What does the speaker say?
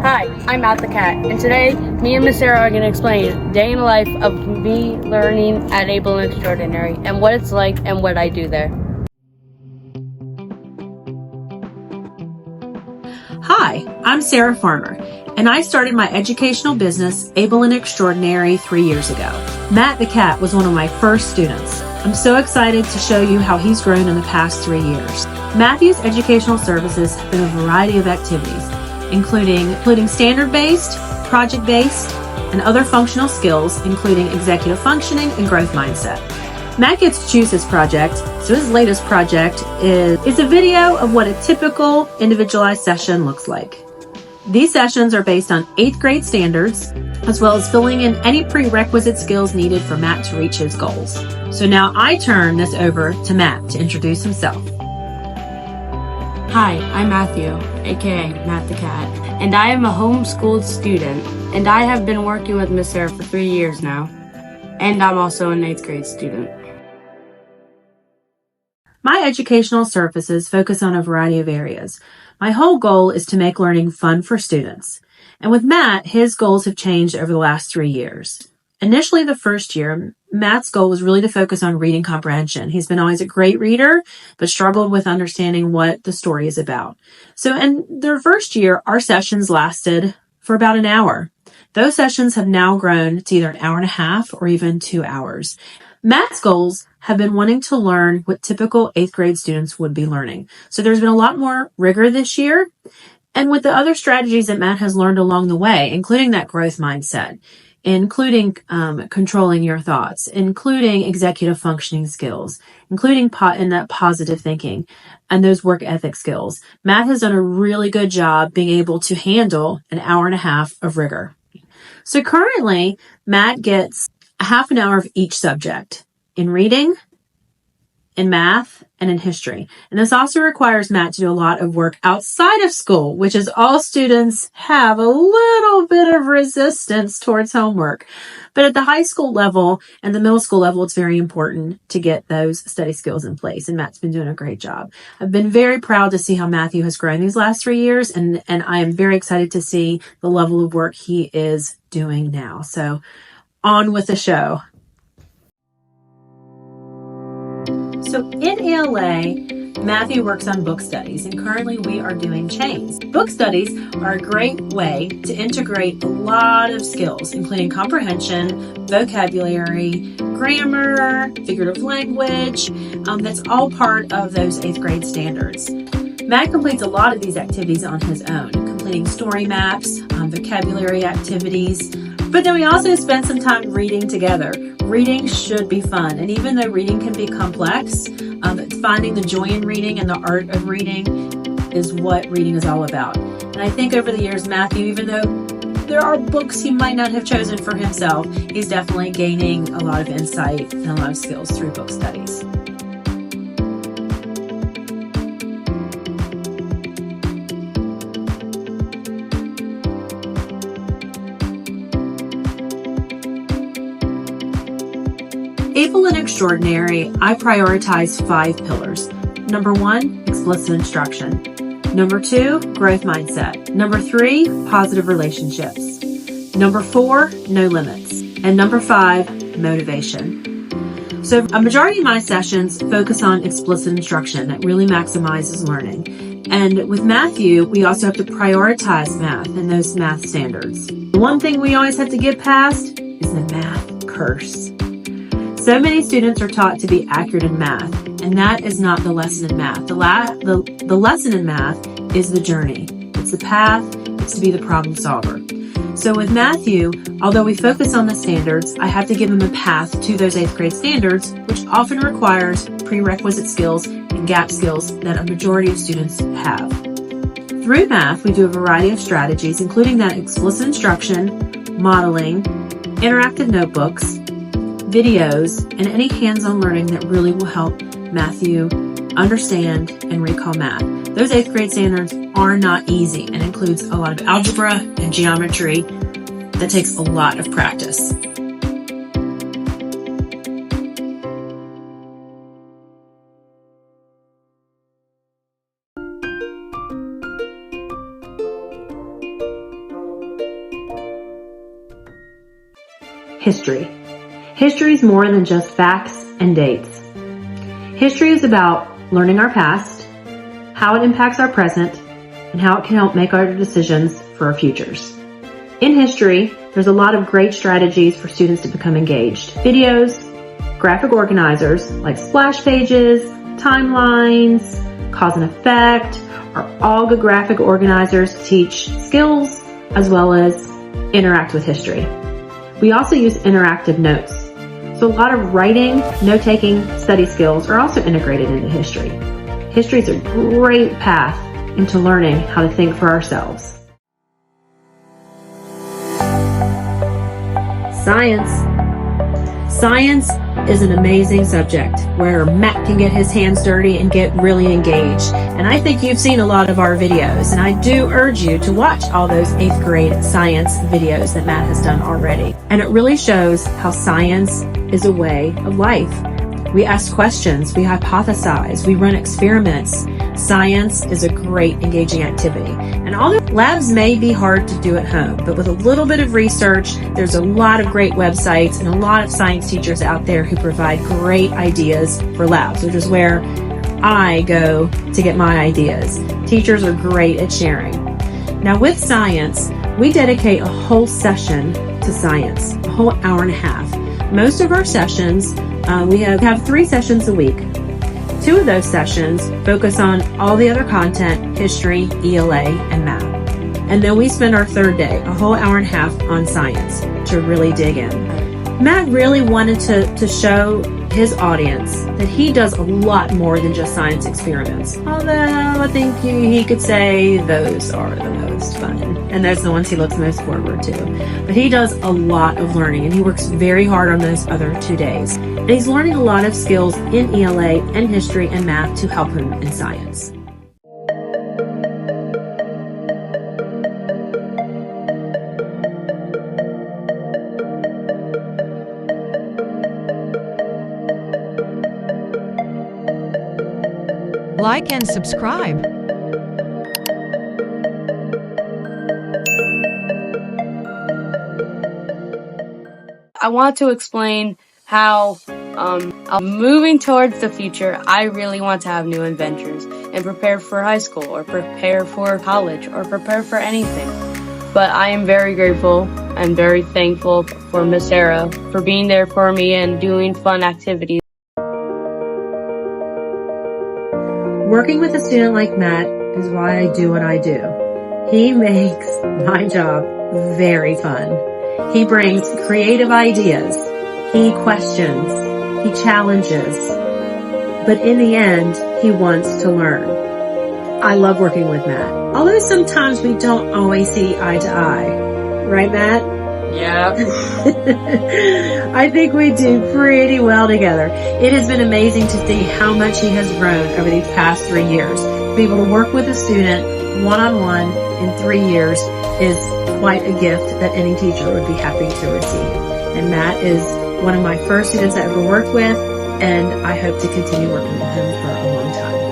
Hi, I'm MattheCatt, and today me and Miss Sarah are going to explain day in the life of me learning at AbleandExtraordinary and what it's like and what I do there. Hi, I'm Sarah Farmer, and I started my educational business, AbleandExtraordinary, 3 years ago. MattheCatt was one of my first students. I'm so excited to show you how he's grown in the past 3 years. Matthew's educational services have been a variety of activities, including standard-based, project-based, and other functional skills, including executive functioning and growth mindset. Matt gets to choose his project, so his latest project is a video of what a typical individualized session looks like. These sessions are based on 8th grade standards, as well as filling in any prerequisite skills needed for Matt to reach his goals. So now I turn this over to Matt to introduce himself. Hi, I'm Matthew, aka MattheCatt, and I am a homeschooled student, and I have been working with Miss Sarah for 3 years now, and I'm also an 8th grade student. My educational services focus on a variety of areas. My whole goal is to make learning fun for students. And with Matt, his goals have changed over the last 3 years. Initially, the first year, Matt's goal was really to focus on reading comprehension. He's been always a great reader, but struggled with understanding what the story is about. So in the first year, our sessions lasted for about an hour. Those sessions have now grown to either an hour and a half or even 2 hours. Matt's goals have been wanting to learn what typical 8th grade students would be learning. So there's been a lot more rigor this year. And with the other strategies that Matt has learned along the way, including that growth mindset, including controlling your thoughts, including executive functioning skills, including that positive thinking and those work ethic skills, Matt has done a really good job being able to handle an hour and a half of rigor. So currently, Matt gets a half an hour of each subject in reading, in math, and in history. And this also requires Matt to do a lot of work outside of school, which is all students have a little bit of resistance towards homework. But at the high school level and the middle school level, it's very important to get those study skills in place. And Matt's been doing a great job. I've been very proud to see how Matthew has grown these last 3 years. And I am very excited to see the level of work he is doing now. So on with the show. So in ALA, Matthew works on book studies, and currently we are doing chains. Book studies are a great way to integrate a lot of skills, including comprehension, vocabulary, grammar, figurative language. That's all part of those 8th grade standards. Matt completes a lot of these activities on his own, completing story maps, vocabulary activities. But then we also spend some time reading together. Reading should be fun. And even though reading can be complex, finding the joy in reading and the art of reading is what reading is all about. And I think over the years, Matthew, even though there are books he might not have chosen for himself, he's definitely gaining a lot of insight and a lot of skills through book studies. Able and Extraordinary, I prioritize 5 pillars. Number 1, explicit instruction. Number 2, growth mindset. Number 3, positive relationships. Number 4, no limits. And number 5, motivation. So a majority of my sessions focus on explicit instruction that really maximizes learning. And with Matthew, we also have to prioritize math and those math standards. The one thing we always have to get past is the math curse. So many students are taught to be accurate in math, and that is not the lesson in math. The lesson in math is the journey. It's the path. It's to be the problem solver. So with Matthew, although we focus on the standards, I have to give him a path to those 8th grade standards, which often requires prerequisite skills and gap skills that a majority of students have. Through math, we do a variety of strategies, including that explicit instruction, modeling, interactive notebooks, videos, and any hands-on learning that really will help Matthew understand and recall math. Those 8th grade standards are not easy and includes a lot of algebra and geometry that takes a lot of practice. history. History is more than just facts and dates. History is about learning our past, how it impacts our present, and how it can help make our decisions for our futures. In history, there's a lot of great strategies for students to become engaged. Videos, graphic organizers like splash pages, timelines, cause and effect are all good graphic organizers to teach skills as well as interact with history. We also use interactive notes. So a lot of writing, note-taking, study skills are also integrated into history. History is a great path into learning how to think for ourselves. Science. Science is an amazing subject where Matt can get his hands dirty and get really engaged. And I think you've seen a lot of our videos, and I do urge you to watch all those 8th grade science videos that Matt has done already. And it really shows how science is a way of life. We ask questions, we hypothesize, we run experiments. Science is a great engaging activity. And although labs may be hard to do at home, but with a little bit of research, there's a lot of great websites and a lot of science teachers out there who provide great ideas for labs, which is where I go to get my ideas. Teachers are great at sharing. Now with science, we dedicate a whole session to science, a whole hour and a half. Most of our sessions, we have 3 sessions a week. 2 of those sessions focus on all the other content, history, ELA, and math. And then we spend our 3rd day, a whole hour and a half on science to really dig in. Matt really wanted to show his audience that he does a lot more than just science experiments. Although I think he could say those are the most fun. And those are the ones he looks most forward to. But he does a lot of learning, and he works very hard on those other 2 days. And he's learning a lot of skills in ELA and history and math to help him in science. Like and subscribe. I want to explain how moving towards the future, I really want to have new adventures and prepare for high school or prepare for college or prepare for anything. But I am very grateful and very thankful for Miss Sarah for being there for me and doing fun activities. Working with a student like Matt is why I do what I do. He makes my job very fun. He brings creative ideas. He questions. He challenges. But in the end, he wants to learn. I love working with Matt. Although sometimes we don't always see eye to eye. Right, Matt? Yeah. I think we do pretty well together. It has been amazing to see how much he has grown over these past 3 years. To be able to work with a student one-on-one in 3 years is quite a gift that any teacher would be happy to receive. And Matt is one of my first students I ever worked with, and I hope to continue working with him for a long time.